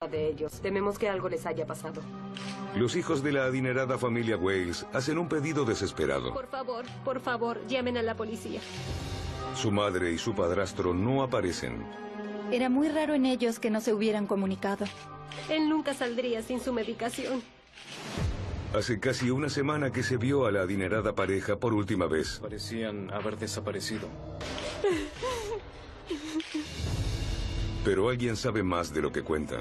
de ellos. Tememos que algo les haya pasado. Los hijos de la adinerada familia Wales hacen un pedido desesperado. Por favor, llamen a la policía. Su madre y su padrastro no aparecen. Era muy raro en ellos que no se hubieran comunicado. Él nunca saldría sin su medicación. Hace casi una semana que se vio a la adinerada pareja por última vez. Parecían haber desaparecido. Pero alguien sabe más de lo que cuenta.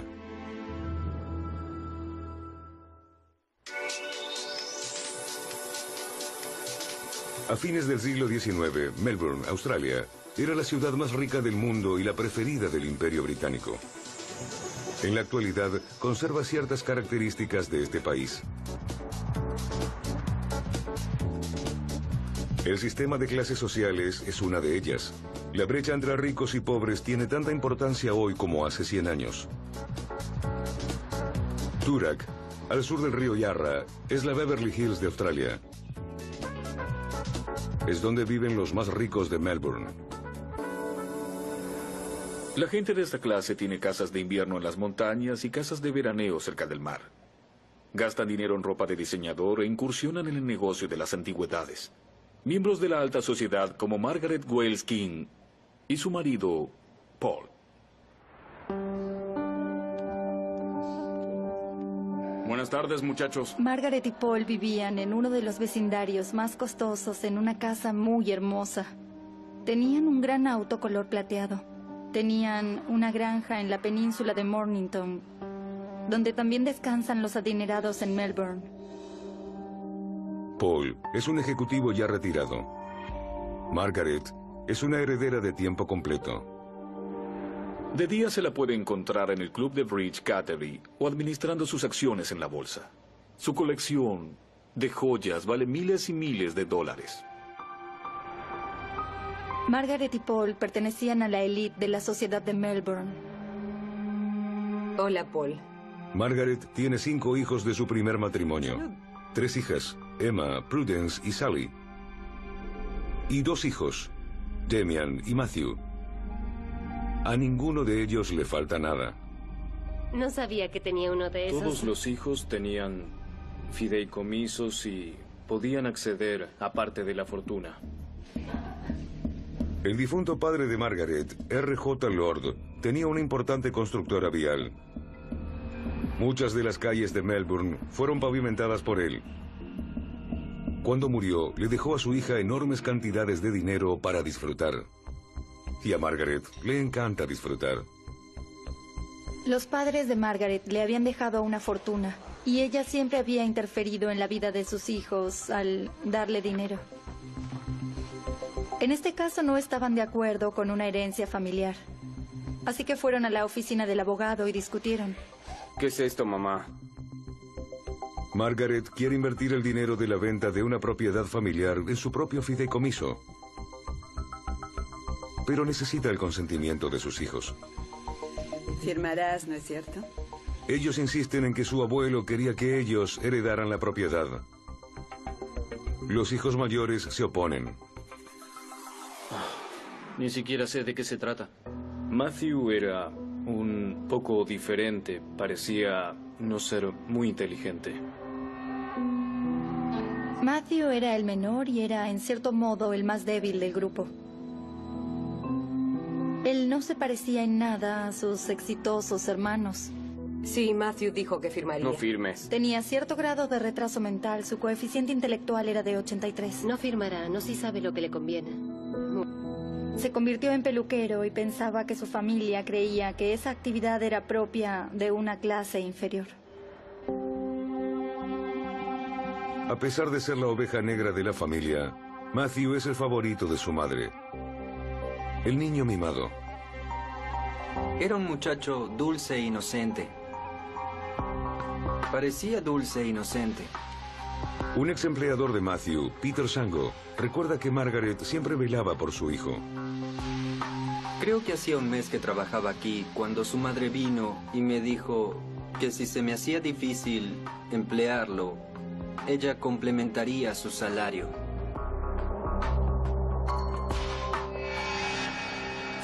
A fines del siglo XIX, Melbourne, Australia, era la ciudad más rica del mundo y la preferida del Imperio Británico. En la actualidad, conserva ciertas características de este país. El sistema de clases sociales es una de ellas. La brecha entre ricos y pobres tiene tanta importancia hoy como hace 100 años. Toorak, al sur del río Yarra, es la Beverly Hills de Australia. Es donde viven los más ricos de Melbourne. La gente de esta clase tiene casas de invierno en las montañas y casas de veraneo cerca del mar. Gastan dinero en ropa de diseñador e incursionan en el negocio de las antigüedades. Miembros de la alta sociedad como Margaret Wales King y su marido, Paul. Buenas tardes, muchachos. Margaret y Paul vivían en uno de los vecindarios más costosos en una casa muy hermosa. Tenían un gran auto color plateado. Tenían una granja en la península de Mornington, donde también descansan los adinerados en Melbourne. Paul es un ejecutivo ya retirado. Margaret es una heredera de tiempo completo. De día se la puede encontrar en el club de bridge Catterby o administrando sus acciones en la bolsa. Su colección de joyas vale miles y miles de dólares. Margaret y Paul pertenecían a la élite de la sociedad de Melbourne. Hola, Paul. Margaret tiene 5 hijos de su primer matrimonio. 3 hijas, Emma, Prudence y Sally. Y 2 hijos, Damian y Matthew. A ninguno de ellos le falta nada. No sabía que tenía uno de esos. Todos los hijos tenían fideicomisos y podían acceder a parte de la fortuna. El difunto padre de Margaret, R.J. Lord, tenía una importante constructora vial. Muchas de las calles de Melbourne fueron pavimentadas por él. Cuando murió, le dejó a su hija enormes cantidades de dinero para disfrutar. Y a Margaret le encanta disfrutar. Los padres de Margaret le habían dejado una fortuna, y ella siempre había interferido en la vida de sus hijos al darle dinero. En este caso no estaban de acuerdo con una herencia familiar. Así que fueron a la oficina del abogado y discutieron. ¿Qué es esto, mamá? Margaret quiere invertir el dinero de la venta de una propiedad familiar en su propio fideicomiso. Pero necesita el consentimiento de sus hijos. Firmarás, ¿no es cierto? Ellos insisten en que su abuelo quería que ellos heredaran la propiedad. Los hijos mayores se oponen. Ni siquiera sé de qué se trata. Matthew era un poco diferente. Parecía no ser muy inteligente. Matthew era el menor y era, en cierto modo, el más débil del grupo. Él no se parecía en nada a sus exitosos hermanos. Sí, Matthew dijo que firmaría. No firmes. Tenía cierto grado de retraso mental. Su coeficiente intelectual era de 83. No firmará, no si sabe lo que le conviene. Se convirtió en peluquero y pensaba que su familia creía que esa actividad era propia de una clase inferior. A pesar de ser la oveja negra de la familia, Matthew es el favorito de su madre. El niño mimado. Era un muchacho dulce e inocente. Parecía dulce e inocente. Un ex empleador de Matthew, Peter Shango, recuerda que Margaret siempre velaba por su hijo. Creo que hacía un mes que trabajaba aquí cuando su madre vino y me dijo que si se me hacía difícil emplearlo, ella complementaría su salario.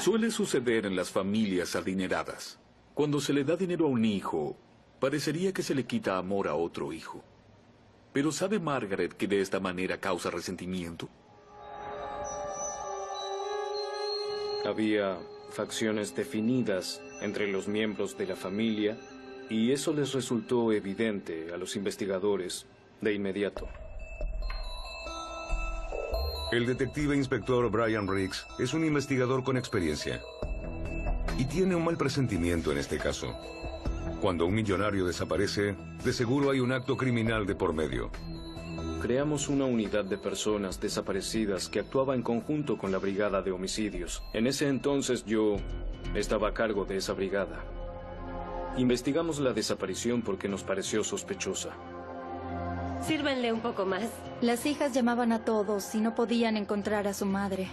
Suele suceder en las familias adineradas. Cuando se le da dinero a un hijo, parecería que se le quita amor a otro hijo. Pero ¿sabe Margaret que de esta manera causa resentimiento? Había facciones definidas entre los miembros de la familia y eso les resultó evidente a los investigadores de inmediato. El detective inspector Brian Riggs es un investigador con experiencia. Y tiene un mal presentimiento en este caso. Cuando un millonario desaparece, de seguro hay un acto criminal de por medio. Creamos una unidad de personas desaparecidas que actuaba en conjunto con la brigada de homicidios. En ese entonces yo estaba a cargo de esa brigada. Investigamos la desaparición porque nos pareció sospechosa. Sírvanle un poco más. Las hijas llamaban a todos y no podían encontrar a su madre.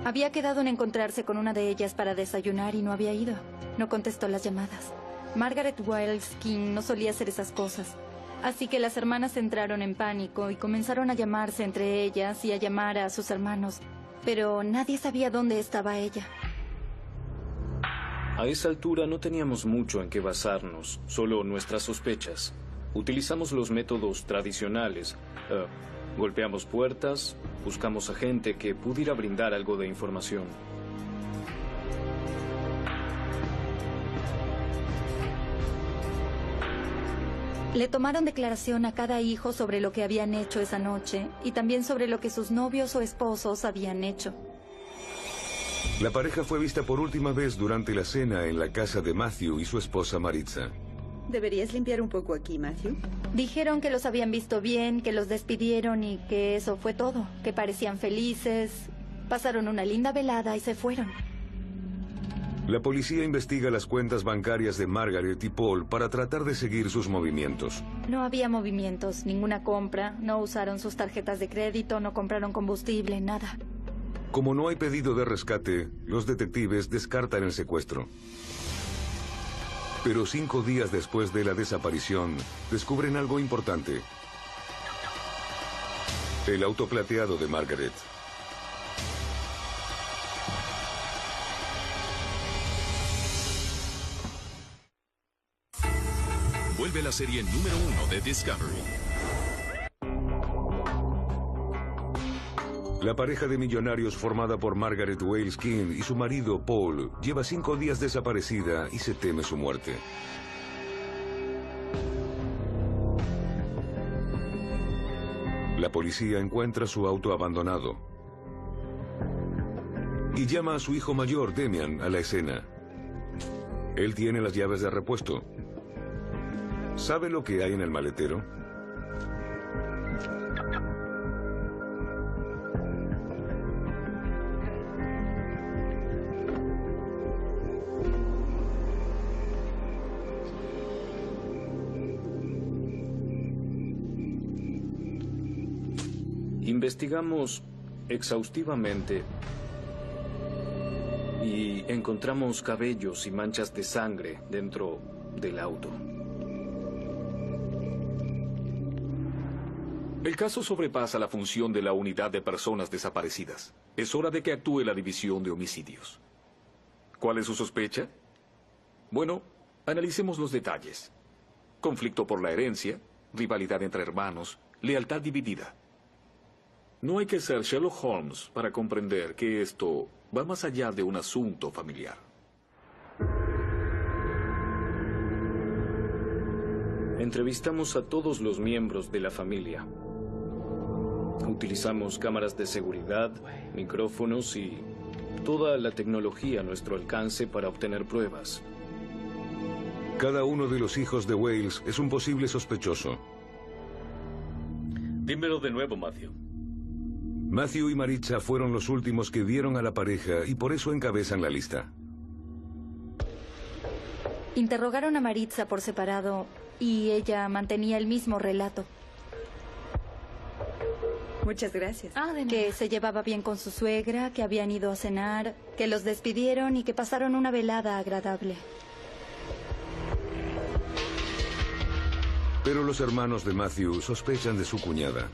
Había quedado en encontrarse con una de ellas para desayunar y no había ido. No contestó las llamadas. Margaret Wales King no solía hacer esas cosas. Así que las hermanas entraron en pánico y comenzaron a llamarse entre ellas y a llamar a sus hermanos. Pero nadie sabía dónde estaba ella. A esa altura no teníamos mucho en qué basarnos, solo nuestras sospechas. Utilizamos los métodos tradicionales. Golpeamos puertas, buscamos a gente que pudiera brindar algo de información. Le tomaron declaración a cada hijo sobre lo que habían hecho esa noche y también sobre lo que sus novios o esposos habían hecho. La pareja fue vista por última vez durante la cena en la casa de Matthew y su esposa Maritza. ¿Deberías limpiar un poco aquí, Matthew? Dijeron que los habían visto bien, que los despidieron y que eso fue todo, que parecían felices, pasaron una linda velada y se fueron. La policía investiga las cuentas bancarias de Margaret y Paul para tratar de seguir sus movimientos. No había movimientos, ninguna compra, no usaron sus tarjetas de crédito, no compraron combustible, nada. Como no hay pedido de rescate, los detectives descartan el secuestro. Pero 5 días después de la desaparición, descubren algo importante. El auto plateado de Margaret. Vuelve la serie número 1 de Discovery. La pareja de millonarios formada por Margaret Wales King y su marido Paul lleva 5 días desaparecida y se teme su muerte. La policía encuentra su auto abandonado y llama a su hijo mayor, Demian, a la escena. Él tiene las llaves de repuesto. ¿Sabe lo que hay en el maletero? Investigamos exhaustivamente y encontramos cabellos y manchas de sangre dentro del auto. El caso sobrepasa la función de la unidad de personas desaparecidas. Es hora de que actúe la división de homicidios. ¿Cuál es su sospecha? Bueno, analicemos los detalles. Conflicto por la herencia, rivalidad entre hermanos, lealtad dividida. No hay que ser Sherlock Holmes para comprender que esto va más allá de un asunto familiar. Entrevistamos a todos los miembros de la familia. Utilizamos cámaras de seguridad, micrófonos y toda la tecnología a nuestro alcance para obtener pruebas. Cada uno de los hijos de Wales es un posible sospechoso. Dímelo de nuevo, Matthew. Matthew y Maritza fueron los últimos que vieron a la pareja y por eso encabezan la lista. Interrogaron a Maritza por separado y ella mantenía el mismo relato. Muchas gracias. Que se llevaba bien con su suegra, que habían ido a cenar, que los despidieron y que pasaron una velada agradable. Pero los hermanos de Matthew sospechan de su cuñada.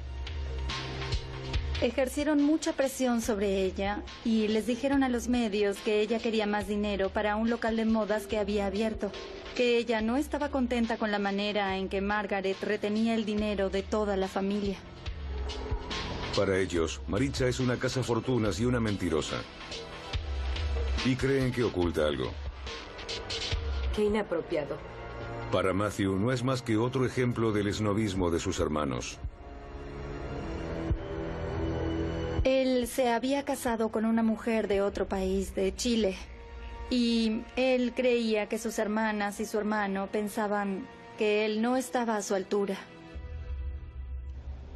Ejercieron mucha presión sobre ella y les dijeron a los medios que ella quería más dinero para un local de modas que había abierto, que ella no estaba contenta con la manera en que Margaret retenía el dinero de toda la familia. Para ellos, Maritza es una cazafortunas y una mentirosa. Y creen que oculta algo. Qué inapropiado. Para Matthew no es más que otro ejemplo del esnovismo de sus hermanos. Él se había casado con una mujer de otro país, de Chile, y él creía que sus hermanas y su hermano pensaban que él no estaba a su altura.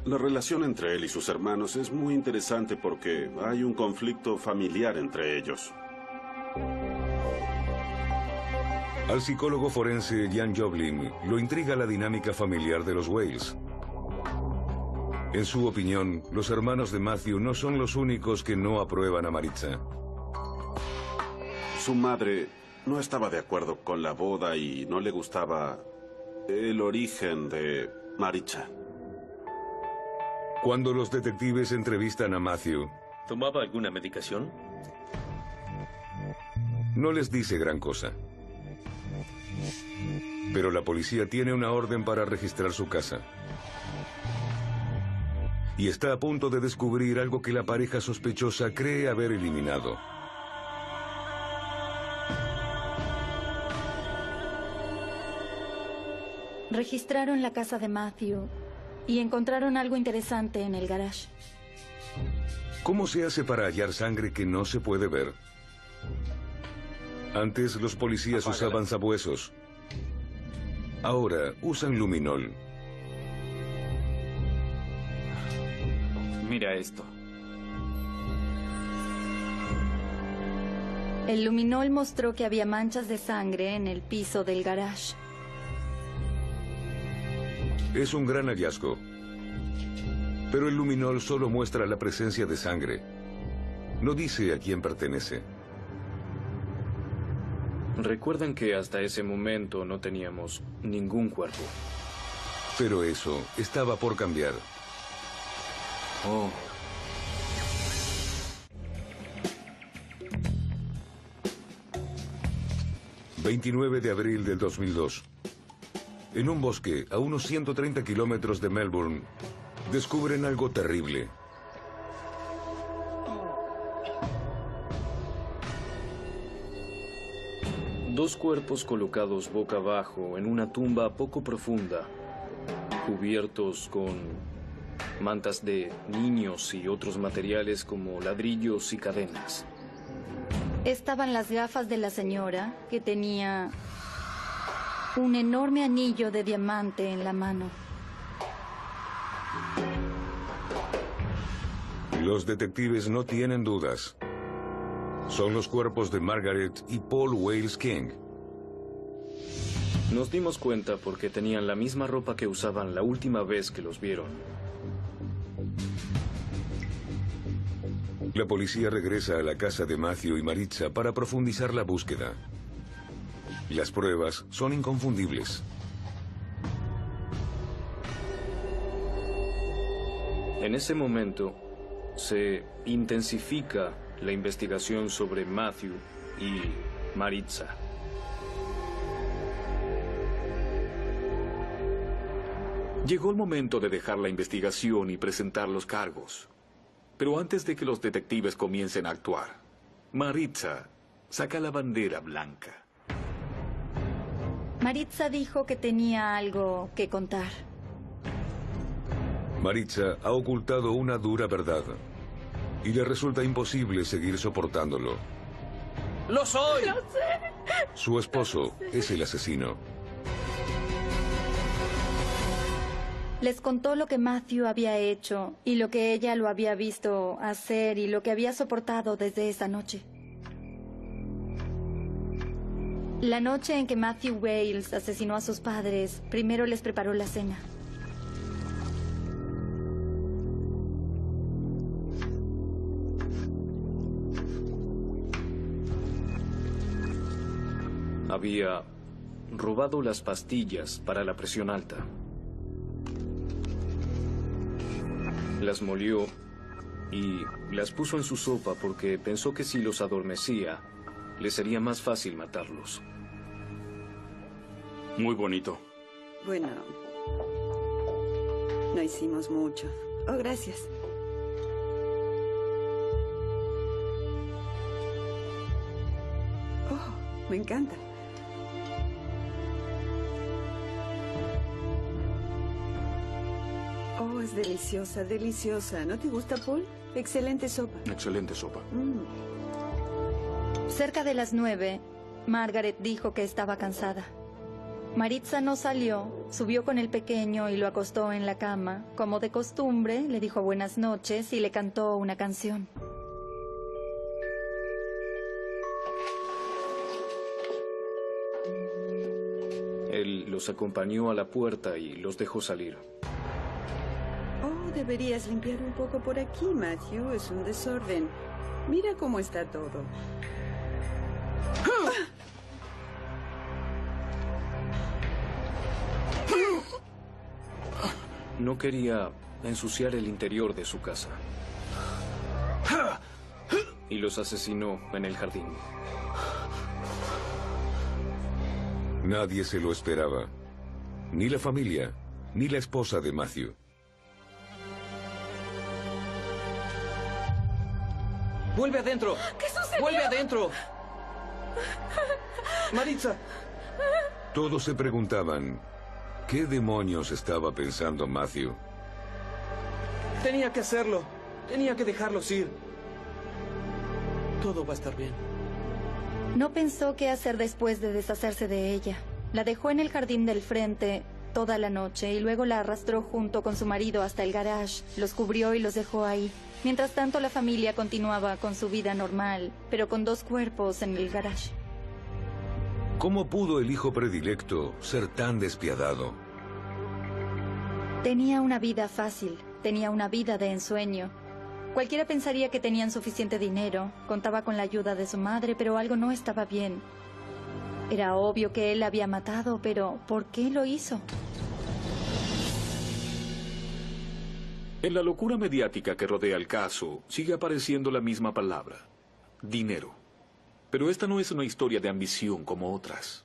La relación entre él y sus hermanos es muy interesante porque hay un conflicto familiar entre ellos. Al psicólogo forense Jan Joblin lo intriga la dinámica familiar de los Wales. En su opinión, los hermanos de Matthew no son los únicos que no aprueban a Maritza. Su madre no estaba de acuerdo con la boda y no le gustaba el origen de Maritza. Cuando los detectives entrevistan a Matthew, ¿tomaba alguna medicación? No les dice gran cosa. Pero la policía tiene una orden para registrar su casa. Y está a punto de descubrir algo que la pareja sospechosa cree haber eliminado. Registraron la casa de Matthew y encontraron algo interesante en el garage. ¿Cómo se hace para hallar sangre que no se puede ver? Antes los policías usaban sabuesos. Ahora usan luminol. Mira esto. El luminol mostró que había manchas de sangre en el piso del garage. Es un gran hallazgo. Pero el luminol solo muestra la presencia de sangre. No dice a quién pertenece. Recuerden que hasta ese momento no teníamos ningún cuerpo. Pero eso estaba por cambiar. Oh. ...29 de abril del 2002... En un bosque, a unos 130 kilómetros de Melbourne... ...descubren algo terrible. Dos cuerpos colocados boca abajo en una tumba poco profunda, cubiertos con mantas de niños y otros materiales como ladrillos y cadenas. Estaban las gafas de la señora, que tenía un enorme anillo de diamante en la mano. Los detectives no tienen dudas. Son los cuerpos de Margaret y Paul Wales King. Nos dimos cuenta porque tenían la misma ropa que usaban la última vez que los vieron. La policía regresa a la casa de Matthew y Maritza para profundizar la búsqueda. Las pruebas son inconfundibles. En ese momento, se intensifica la investigación sobre Matthew y Maritza. Llegó el momento de dejar la investigación y presentar los cargos. Pero antes de que los detectives comiencen a actuar, Maritza saca la bandera blanca. Maritza dijo que tenía algo que contar. Maritza ha ocultado una dura verdad. Y le resulta imposible seguir soportándolo. ¡Lo soy! ¡Lo sé! Su esposo es el asesino. Les contó lo que Matthew había hecho y lo que ella lo había visto hacer y lo que había soportado desde esa noche. La noche en que Matthew Wales asesinó a sus padres, primero les preparó la cena. Había robado las pastillas para la presión alta. Las molió y las puso en su sopa porque pensó que si los adormecía, le sería más fácil matarlos. Muy bonito. Bueno, no hicimos mucho. Oh, gracias. Oh, me encanta. Oh, es deliciosa, deliciosa. ¿No te gusta, Paul? Excelente sopa. Excelente sopa. Cerca de las 9, Margaret dijo que estaba cansada. Maritza no salió, subió con el pequeño y lo acostó en la cama. Como de costumbre, le dijo buenas noches y le cantó una canción. Él los acompañó a la puerta y los dejó salir. Oh, deberías limpiar un poco por aquí, Matthew. Es un desorden. Mira cómo está todo. No quería ensuciar el interior de su casa. Y los asesinó en el jardín. Nadie se lo esperaba. Ni la familia, ni la esposa de Matthew. ¡Vuelve adentro! ¿Qué sucedió? ¡Vuelve adentro! ¡Maritza! Todos se preguntaban, ¿qué demonios estaba pensando Matthew? Tenía que hacerlo. Tenía que dejarlos ir. Todo va a estar bien. No pensó qué hacer después de deshacerse de ella. La dejó en el jardín del frente toda la noche y luego la arrastró junto con su marido hasta el garage. Los cubrió y los dejó ahí. Mientras tanto, la familia continuaba con su vida normal, pero con 2 cuerpos en el garage. ¿Cómo pudo el hijo predilecto ser tan despiadado? Tenía una vida fácil, tenía una vida de ensueño. Cualquiera pensaría que tenían suficiente dinero, contaba con la ayuda de su madre, pero algo no estaba bien. Era obvio que él la había matado, pero ¿por qué lo hizo? En la locura mediática que rodea el caso, sigue apareciendo la misma palabra, dinero. Pero esta no es una historia de ambición como otras.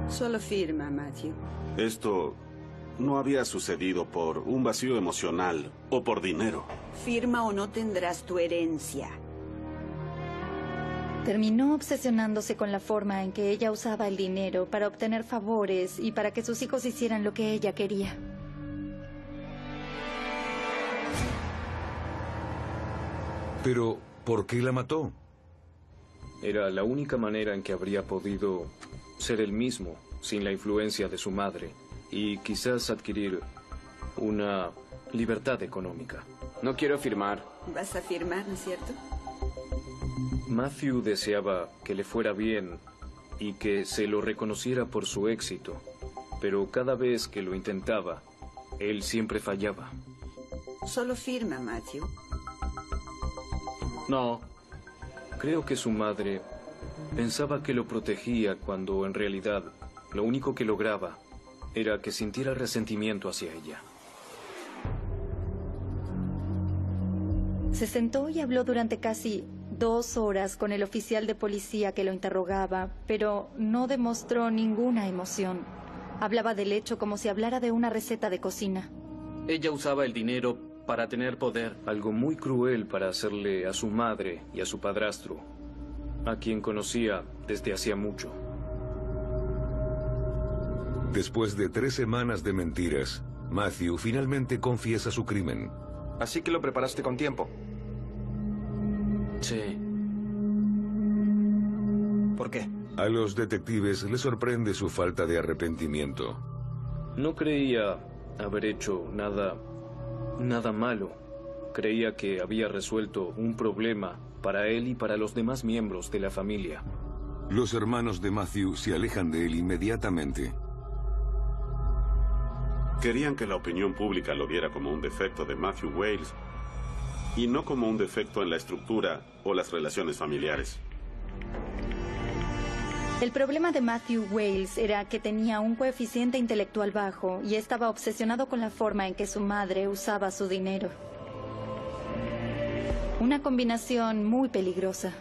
Solo firma, Matthew. Esto no había sucedido por un vacío emocional o por dinero. Firma o no tendrás tu herencia. Terminó obsesionándose con la forma en que ella usaba el dinero para obtener favores y para que sus hijos hicieran lo que ella quería. Pero, ¿por qué la mató? Era la única manera en que habría podido ser él mismo, sin la influencia de su madre, y quizás adquirir una libertad económica. No quiero firmar. ¿Vas a firmar, no es cierto? Matthew deseaba que le fuera bien y que se lo reconociera por su éxito, pero cada vez que lo intentaba, él siempre fallaba. Solo firma, Matthew. No. Creo que su madre pensaba que lo protegía cuando en realidad lo único que lograba era que sintiera resentimiento hacia ella. Se sentó y habló durante casi 2 horas con el oficial de policía que lo interrogaba, pero no demostró ninguna emoción. Hablaba del hecho como si hablara de una receta de cocina. Ella usaba el dinero para tener poder. Algo muy cruel para hacerle a su madre y a su padrastro, a quien conocía desde hacía mucho. Después de 3 semanas de mentiras, Matthew finalmente confiesa su crimen. Así que lo preparaste con tiempo. Sí. ¿Por qué? A los detectives les sorprende su falta de arrepentimiento. No creía haber hecho nada malo. Creía que había resuelto un problema para él y para los demás miembros de la familia. Los hermanos de Matthew se alejan de él inmediatamente. Querían que la opinión pública lo viera como un defecto de Matthew Wales y no como un defecto en la estructura o las relaciones familiares. El problema de Matthew Wales era que tenía un coeficiente intelectual bajo y estaba obsesionado con la forma en que su madre usaba su dinero. Una combinación muy peligrosa.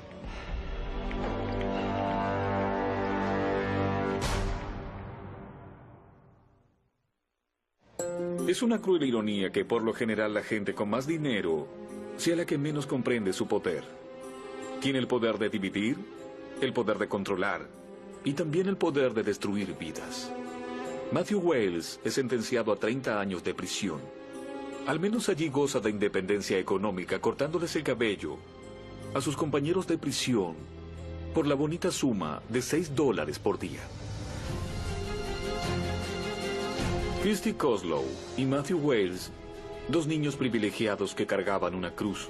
Es una cruel ironía que por lo general la gente con más dinero sea la que menos comprende su poder. Tiene el poder de dividir, el poder de controlar y también el poder de destruir vidas. Matthew Wales es sentenciado a 30 años de prisión. Al menos allí goza de independencia económica cortándoles el cabello a sus compañeros de prisión por la bonita suma de $6 por día. Christy Coslow y Matthew Wales, dos niños privilegiados que cargaban una cruz.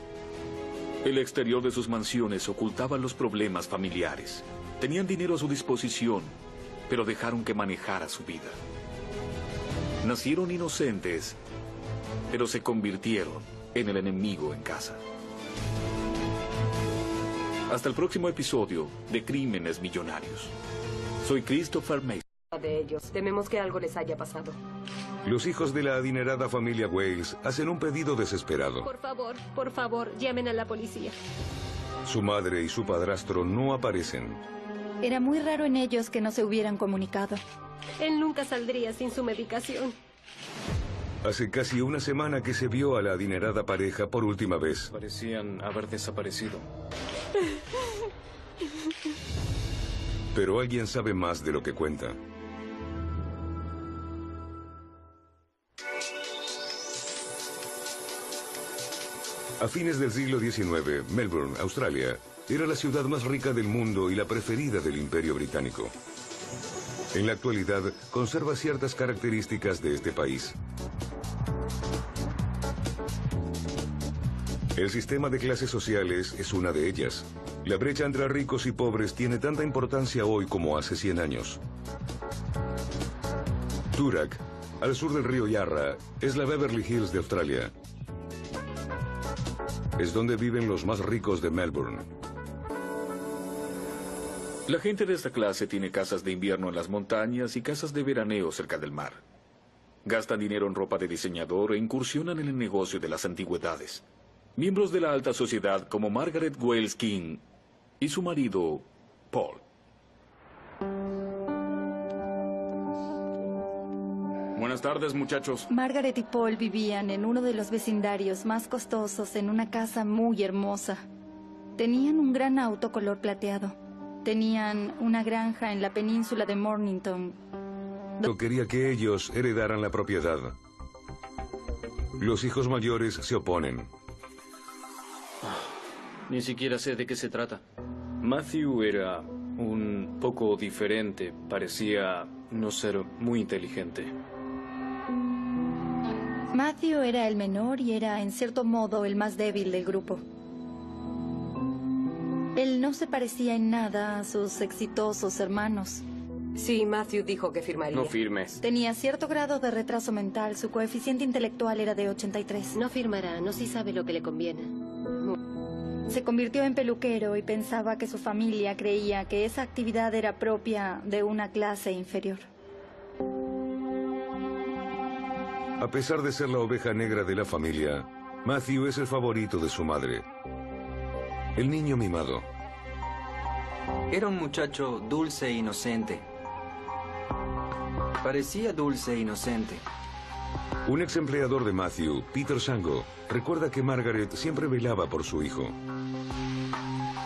El exterior de sus mansiones ocultaba los problemas familiares. Tenían dinero a su disposición, pero dejaron que manejara su vida. Nacieron inocentes, pero se convirtieron en el enemigo en casa. Hasta el próximo episodio de Crímenes Millonarios. Soy Christopher Mason. De ellos. Tememos que algo les haya pasado. Los hijos de la adinerada familia Wales hacen un pedido desesperado. Por favor, llamen a la policía. Su madre y su padrastro no aparecen. Era muy raro en ellos que no se hubieran comunicado. Él nunca saldría sin su medicación. Hace casi una semana que se vio a la adinerada pareja por última vez. Parecían haber desaparecido. Pero alguien sabe más de lo que cuenta. A fines del siglo XIX, Melbourne, Australia, era la ciudad más rica del mundo y la preferida del Imperio Británico. En la actualidad, conserva ciertas características de este país. El sistema de clases sociales es una de ellas. La brecha entre ricos y pobres tiene tanta importancia hoy como hace 100 años. Toorak, al sur del río Yarra, es la Beverly Hills de Australia. Es donde viven los más ricos de Melbourne. La gente de esta clase tiene casas de invierno en las montañas y casas de veraneo cerca del mar. Gastan dinero en ropa de diseñador e incursionan en el negocio de las antigüedades. Miembros de la alta sociedad como Margaret Wales King y su marido, Paul. Buenas tardes, muchachos. Margaret y Paul vivían en uno de los vecindarios más costosos en una casa muy hermosa. Tenían un gran auto color plateado. Tenían una granja en la península de Mornington. Quería que ellos heredaran la propiedad. Los hijos mayores se oponen. Ni siquiera sé de qué se trata. Matthew era un poco diferente. Parecía no ser muy inteligente. Matthew era el menor y era, en cierto modo, el más débil del grupo. Él no se parecía en nada a sus exitosos hermanos. Sí, Matthew dijo que firmaría. No firmes. Tenía cierto grado de retraso mental. Su coeficiente intelectual era de 83. No firmará, no si sabe lo que le conviene. Se convirtió en peluquero y pensaba que su familia creía que esa actividad era propia de una clase inferior. A pesar de ser la oveja negra de la familia, Matthew es el favorito de su madre. El niño mimado. Era un muchacho dulce e inocente. Parecía dulce e inocente. Un ex empleador de Matthew, Peter Sango, recuerda que Margaret siempre velaba por su hijo.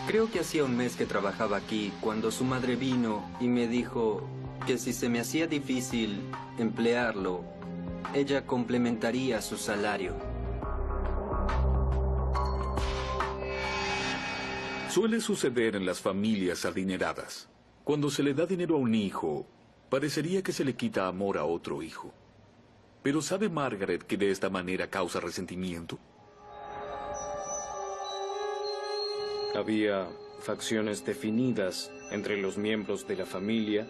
Creo que hacía un mes que trabajaba aquí cuando su madre vino y me dijo que si se me hacía difícil emplearlo, ella complementaría su salario. Suele suceder en las familias adineradas. Cuando se le da dinero a un hijo, parecería que se le quita amor a otro hijo. Pero ¿sabe Margaret que de esta manera causa resentimiento? Había facciones definidas entre los miembros de la familia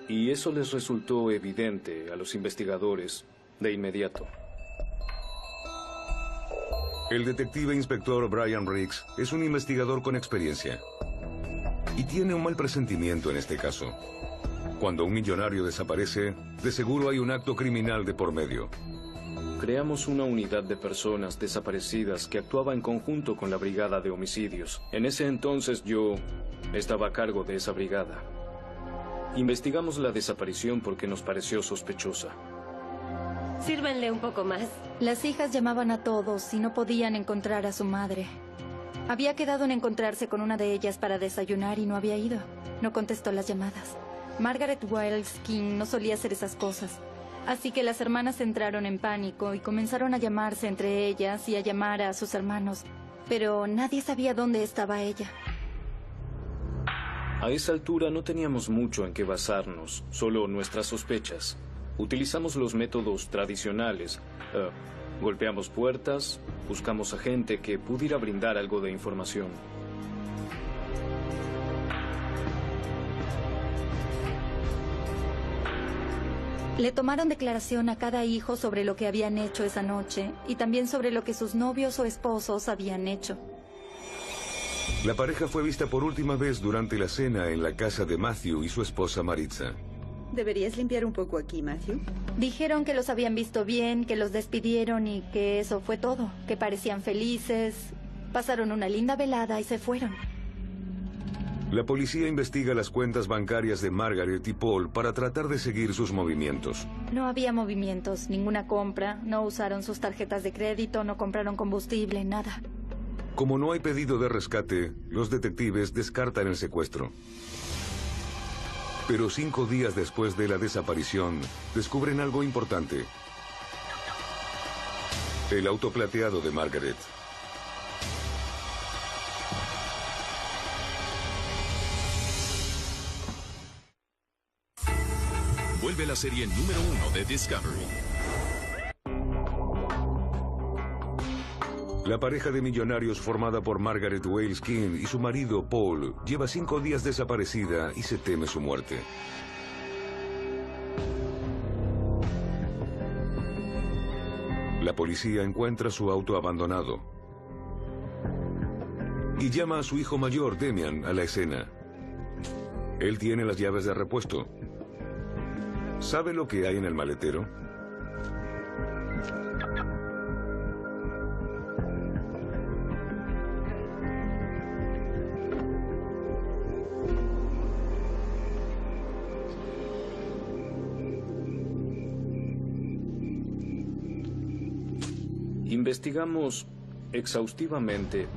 y eso les resultó evidente a los investigadores de inmediato. El detective inspector Brian Riggs es un investigador con experiencia. Y tiene un mal presentimiento en este caso. Cuando un millonario desaparece, de seguro hay un acto criminal de por medio. Creamos una unidad de personas desaparecidas que actuaba en conjunto con la brigada de homicidios. En ese entonces yo estaba a cargo de esa brigada. Investigamos la desaparición porque nos pareció sospechosa. Sírvanle un poco más. Las hijas llamaban a todos y no podían encontrar a su madre. Había quedado en encontrarse con una de ellas para desayunar y no había ido. No contestó las llamadas. Margaret Wales King no solía hacer esas cosas. Así que las hermanas entraron en pánico y comenzaron a llamarse entre ellas y a llamar a sus hermanos. Pero nadie sabía dónde estaba ella. A esa altura no teníamos mucho en qué basarnos, solo nuestras sospechas. Utilizamos los métodos tradicionales. Golpeamos puertas, buscamos a gente que pudiera brindar algo de información. Le tomaron declaración a cada hijo sobre lo que habían hecho esa noche y también sobre lo que sus novios o esposos habían hecho. La pareja fue vista por última vez durante la cena en la casa de Matthew y su esposa Maritza. ¿Deberías limpiar un poco aquí, Matthew? Dijeron que los habían visto bien, que los despidieron y que eso fue todo, que parecían felices, pasaron una linda velada y se fueron. La policía investiga las cuentas bancarias de Margaret y Paul para tratar de seguir sus movimientos. No había movimientos, ninguna compra, no usaron sus tarjetas de crédito, no compraron combustible, nada. Como no hay pedido de rescate, los detectives descartan el secuestro. Pero 5 días después de la desaparición, descubren algo importante. El auto plateado de Margaret. Vuelve la serie número 1 de Discovery. La pareja de millonarios formada por Margaret Wales King y su marido Paul lleva 5 días desaparecida y se teme su muerte. La policía encuentra su auto abandonado y llama a su hijo mayor, Damian, a la escena. Él tiene las llaves de repuesto. ¿Sabe lo que hay en el maletero? Investigamos exhaustivamente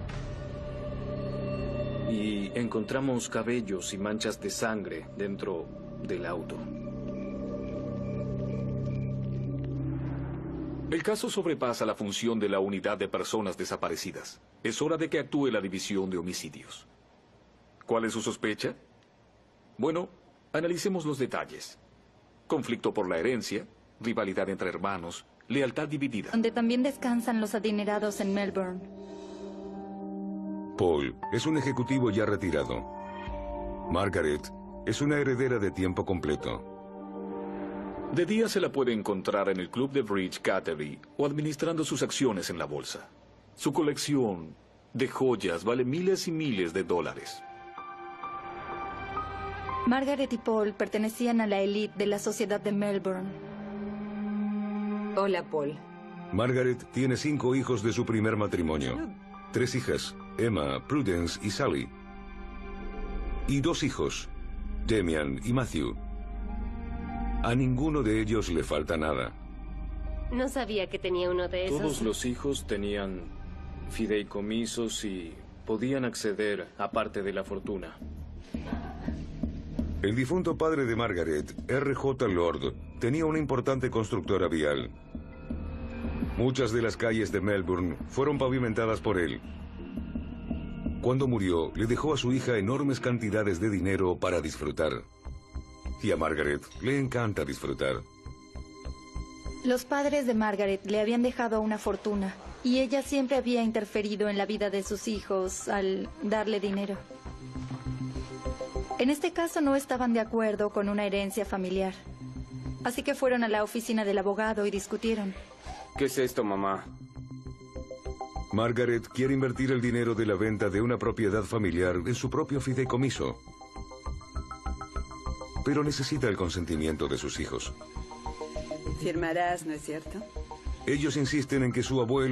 y encontramos cabellos y manchas de sangre dentro del auto. El caso sobrepasa la función de la unidad de personas desaparecidas. Es hora de que actúe la división de homicidios. ¿Cuál es su sospecha? Bueno, analicemos los detalles. Conflicto por la herencia, rivalidad entre hermanos, lealtad dividida. Donde también descansan los adinerados en Melbourne. Paul es un ejecutivo ya retirado. Margaret es una heredera de tiempo completo. De día se la puede encontrar en el club de bridge Catterby o administrando sus acciones en la bolsa. Su colección de joyas vale miles y miles de dólares. Margaret y Paul pertenecían a la élite de la sociedad de Melbourne. Hola, Paul. Margaret tiene 5 hijos de su primer matrimonio. 3 hijas, Emma, Prudence y Sally. Y 2 hijos, Damian y Matthew. A ninguno de ellos le falta nada. No sabía que tenía uno de esos. Todos los hijos tenían fideicomisos y podían acceder a parte de la fortuna. El difunto padre de Margaret, R.J. Lord, tenía una importante constructora vial. Muchas de las calles de Melbourne fueron pavimentadas por él. Cuando murió, le dejó a su hija enormes cantidades de dinero para disfrutar. Y a Margaret le encanta disfrutar. Los padres de Margaret le habían dejado una fortuna y ella siempre había interferido en la vida de sus hijos al darle dinero. En este caso no estaban de acuerdo con una herencia familiar. Así que fueron a la oficina del abogado y discutieron. ¿Qué es esto, mamá? Margaret quiere invertir el dinero de la venta de una propiedad familiar en su propio fideicomiso. pero necesita el consentimiento de sus hijos. Firmarás, ¿no es cierto? Ellos insisten en que su abuelo